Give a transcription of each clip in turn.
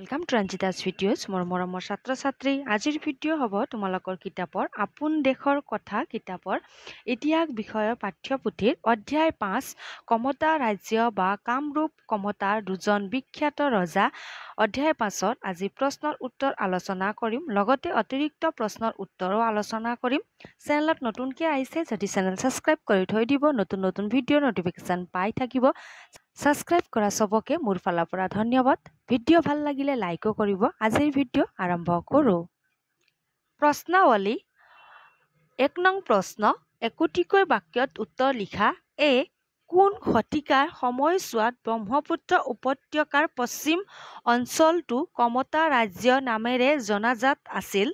Welcome to Ranjita's videos. মৰমৰ ছাত্ৰ ছাত্ৰী আজিৰ ভিডিঅ' হ'ব তোমালোকৰ কিতাপৰ আপোন দেশৰ কথা কিতাপৰ ইতিহাস বিষয়ৰ পাঠ্যপুথিৰ অধ্যায় 5 কমতা ৰাজ্য বা কামৰূপ কমতাৰ দুজন বিখ্যাত ৰজা অধ্যায় 5ত আজি প্ৰশ্নৰ উত্তৰ আলোচনা কৰিম লগতে অতিৰিক্ত প্ৰশ্নৰ উত্তৰো আলোচনা কৰিম চেনেলত নতুনকৈ আহিছে যদি চেনেল সাবস্ক্ৰাইব কৰি থৈ দিব নতুন ভিডিঅ'ৰ নটিফিকেশন পাই থাকিব সাবস্ক্ৰাইব কৰা সবকে মোৰ ফালৰ পৰা ধন্যবাদ ভিডিঅ' ভাল লাগিলে লাইকো কৰিব আজিৰ ভিডিঅ' আৰম্ভ কৰো প্ৰশ্নাৱলী 1 নং প্ৰশ্ন একোটিকৈ বাক্যত উত্তৰ লিখা এ কোন শতিকাৰ সময়ছোৱাত ব্ৰহ্মপুত্ৰ উপত্যকাৰ পশ্চিম অঞ্চলটো কমতা ৰাজ্য নামেৰে জনাজাত আছিল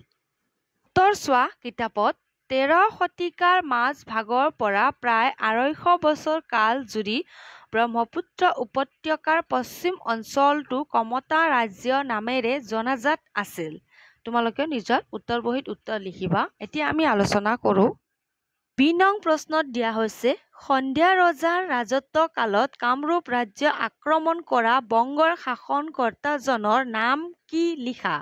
উত্তৰ চোৱা কিতাপত 13 শতিকাৰ মাজ ভাগৰ পৰা প্ৰায় 250 বছৰ কাল জুৰি ব্ৰহ্মপুত্ৰ উপত্যকাৰ পশ্চিম অঞ্চলটো কমতা ৰাজ্য নামেৰে জনাজাত আছিল তোমালোকে নিজৰ উত্তৰ বহীত উত্তৰ লিখিবা এতিয়া আমি আলোচনা কৰো বি নং প্ৰশ্নত দিয়া হৈছে সন্ধ্যা ৰজাৰ ৰাজত্ব কালত কামৰূপ ৰাজ্য আক্ৰমণ কৰা বংগৰ শাসনকৰ্তাজনৰ নাম কি লিখা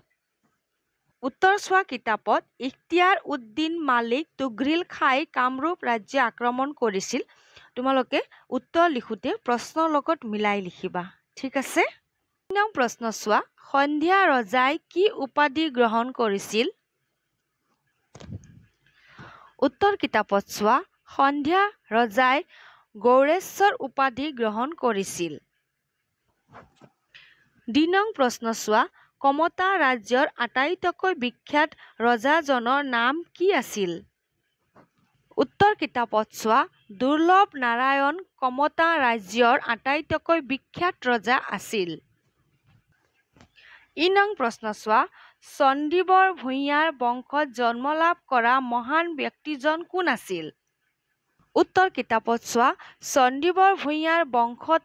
উত্তৰ চোৱা কিতাপত ইখতিয়াৰ উদ্দিন মালিক তুঘ্ৰীল খাই কামৰূপ ৰাজ্য আক্ৰমণ কৰিছিল তোমালোকে উত্তৰ লিখোতে প্ৰশ্নৰ লগত মিলাই লিখিবা ঠিক আছে 3 নং প্ৰশ্ন চোৱা সন্ধ্যা ৰজাই কি উপাধি গ্ৰহণ কৰিছিল উত্তৰ কিতাপত চোৱা সন্ধ্যা ৰজাই গৌৰেশ্বৰ উপাধি গ্ৰহণ কৰিছিল 2 নং প্ৰশ্ন চোৱা কমতা ৰাজ্যৰ আটাইতকৈ বিখ্যাত ৰজাজনৰ নাম কি আছিল উত্তৰ কিতাপত চোৱা দুৰ্লভ নাৰায়ণ কমতা ৰাজ্যৰ আটাইতকৈ বিখ্যাত ৰজা আছিল 3 নং প্ৰশ্ন চোৱা চণ্ডীবৰ ভূঞাৰ বংশত জন্ম লাভ কৰা মহান ব্যক্তিজন কোন আছিল উত্তৰ কিতাপত চোৱা চণ্ডীবৰ ভূঞাৰ বংশত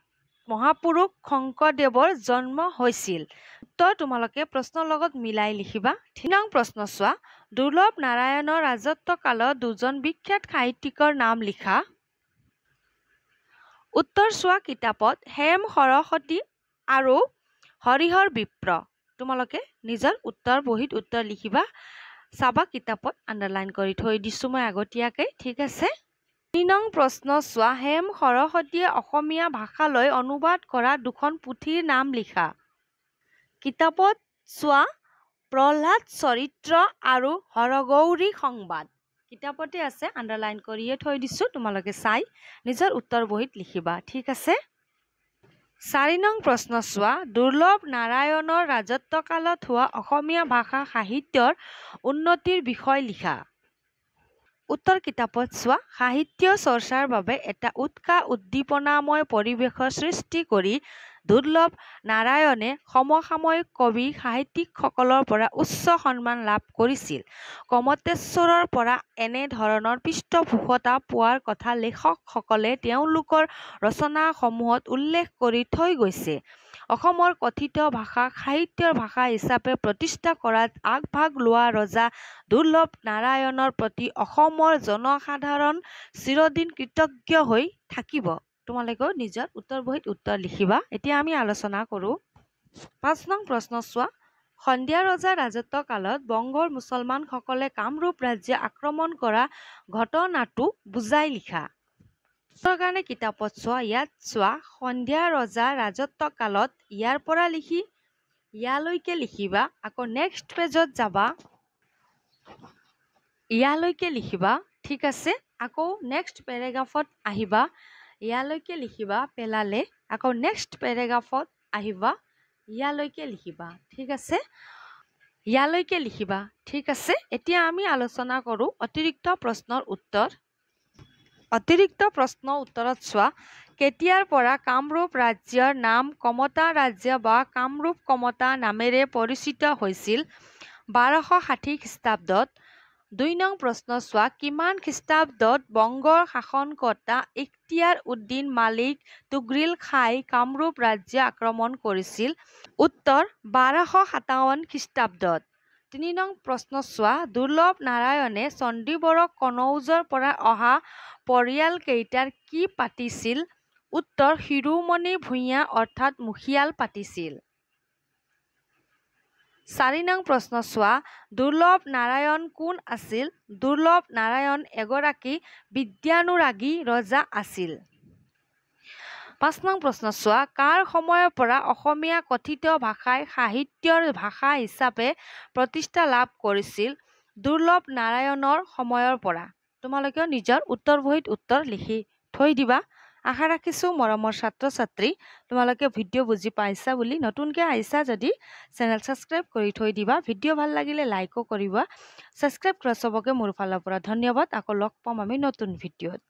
মহাপুৰুষ শংকৰদেৱৰ জন্ম হৈছিল উত্তৰ তোমালোকে প্ৰশ্নৰ লগত মিলাই লিখিবা 3 নং প্ৰশ্ন চোৱা দুৰ্লভ নাৰায়ণৰ ৰাজত্ব কালত দুজন বিখ্যাত সাহিত্যিকৰ নাম লিখা উত্তৰ চোৱা কিতাপত হেম সৰস্বতী আৰু হৰিহৰ বিপ্ৰ তোমালোকে নিজৰ উত্তৰ বহীত উত্তৰ লিখিবা চাবা কিতাপত আন্ডাৰলাইন কৰি থৈ দিছো মই আগতীয়াকৈ ঠিক আছে 3 নং প্ৰশ্ন চোৱা হেম সৰস্বতীয়ে অসমীয়া ভাষালৈ অনুবাদ কৰা দুখন পুথিৰ নাম লিখা কিতাপত চোৱা প্ৰহ্লাদ চৰিত্ৰ আৰু হৰগৌৰী সংবাদ কিতাপতে আছে আন্ডাৰলাইন কৰিয়ে থৈ দিছো তোমালোকে চাই নিজৰ উত্তৰ বহীত লিখিবা ঠিক আছে 4 নং প্ৰশ্ন চোৱা দুৰ্লভ নাৰায়ণৰ ৰাজত্বকালত হোৱা অসমীয়া ভাষা সাহিত্যৰ উন্নতিৰ বিষয় লিখা উত্তৰ কিতাপত চোৱা সাহিত্য চৰ্চাৰ বাবে এটা উৎসাহ উদ্দীপনাময় পৰিৱেশৰ সৃষ্টি কৰি দুৰ্লভ নাৰায়ণে সমসাময়িক কবি সাহিত্যিকসকলৰ পৰা উচ্চ সন্মান লাভ কৰিছিল কমতেশ্বৰৰ পৰা এনে ধৰণৰ পৃষ্ঠপোষকতা পোৱাৰ কথা লেখকসকলে তেওঁলোকৰ ৰচনাসমূহত উল্লেখ কৰি থৈ গৈছে অসমৰ কথিত ভাষাক সাহিত্যৰ ভাষা হিচাপে প্ৰতিষ্ঠা কৰাত আগভাগ লোৱা ৰজা দুৰ্লভ নাৰায়ণৰ প্ৰতি অসমৰ জনসাধাৰণ চিৰদিন কৃতজ্ঞ হৈ থাকিব তোমালোকে নিজৰ উত্তৰ বহীত উত্তৰ লিখিবা এতিয়া আমি আলোচনা কৰো 5 নং প্ৰশ্ন চোৱা সন্ধ্যা ৰজাৰ ৰাজত্ব কালত বংগৰ মুছলমানসকলে কামৰূপ ৰাজ্য আক্ৰমণ কৰা ঘটনাটো বুজাই লিখা কাৰণে কিতাপত চোৱা ইয়াত চোৱা সন্ধ্যা ৰজাৰ ৰাজত্ব কালত ইয়াৰ পৰা লিখি ইয়ালৈকে লিখিবা আকৌ নেক্সট পেজত যাবা ইয়ালৈকে লিখিবা ঠিক আছে আকৌ নেক্সট পেৰাগ্ৰাফত আহিবা ইয়ালৈকে লিখিবা পেলালে আকৌ নেক্সট পেৰাগ্ৰাফত আহিবা ইয়ালৈকে লিখিবা ঠিক আছে ইয়ালৈকে লিখিবা ঠিক আছে এতিয়া আমি আলোচনা কৰো অতিৰিক্ত প্ৰশ্নৰ উত্তৰ অতিৰিক্ত প্ৰশ্ন উত্তৰত চোৱা কেতিয়াৰ পৰা কামৰূপ ৰাজ্যৰ নাম কমতা ৰাজ্য বা কামৰূপ কমতা নামেৰে পৰিচিত হৈছিল 1260 খ্ৰীষ্টাব্দত 2 নং প্ৰশ্ন চোৱা কিমান খ্ৰীষ্টাব্দত বংগৰ শাসনকৰ্তা ইখতিয়াৰ উদ্দিন মালিক তুঘ্ৰীল খাই কামৰূপ ৰাজ্য আক্ৰমণ কৰিছিল উত্তৰ 1257 খ্ৰীষ্টাব্দত 3 নং প্ৰশ্ন চোৱা দুৰ্লভ নাৰায়ণে চণ্ডীবৰক কনৌজৰ পৰা অহা পৰিয়ালকেইটাৰ কি পাতিছিল উত্তৰ শিৰোমণি ভূঞা অৰ্থাৎ মুখিয়াল পাতিছিল 4 নং প্ৰশ্ন চোৱা দুৰ্লভ নাৰায়ণ কোন আছিল দুৰ্লভ নাৰায়ণ এগৰাকী বিদ্যানুৰাগী ৰজা আছিল 5 নং প্ৰশ্ন চোৱা কাৰ সময়ৰ পৰা অসমীয়া কথিত ভাষাই সাহিত্যৰ ভাষা হিচাপে প্ৰতিষ্ঠা লাভ কৰিছিল দুৰ্লভ নাৰায়ণৰ সময়ৰ পৰা তোমালোকে নিজৰ উত্তৰ বহীত উত্তৰ লিখি থৈ দিবা আশা ৰাখিছো মৰমৰ ছাত্ৰ ছাত্ৰী তোমালোকে ভিডিঅ' বুজি পাইছা বুলি নতুনকৈ আহিছা যদি চেনেল সাবস্ক্ৰাইব কৰি থৈ দিবা ভিডিঅ' ভাল লাগিলে লাইকো কৰিবা সাবস্ক্ৰাইব কৰা সবকে মোৰ ফালৰ পৰা ধন্যবাদ আকৌ লগ পাম আমি নতুন ভিডিঅ'ত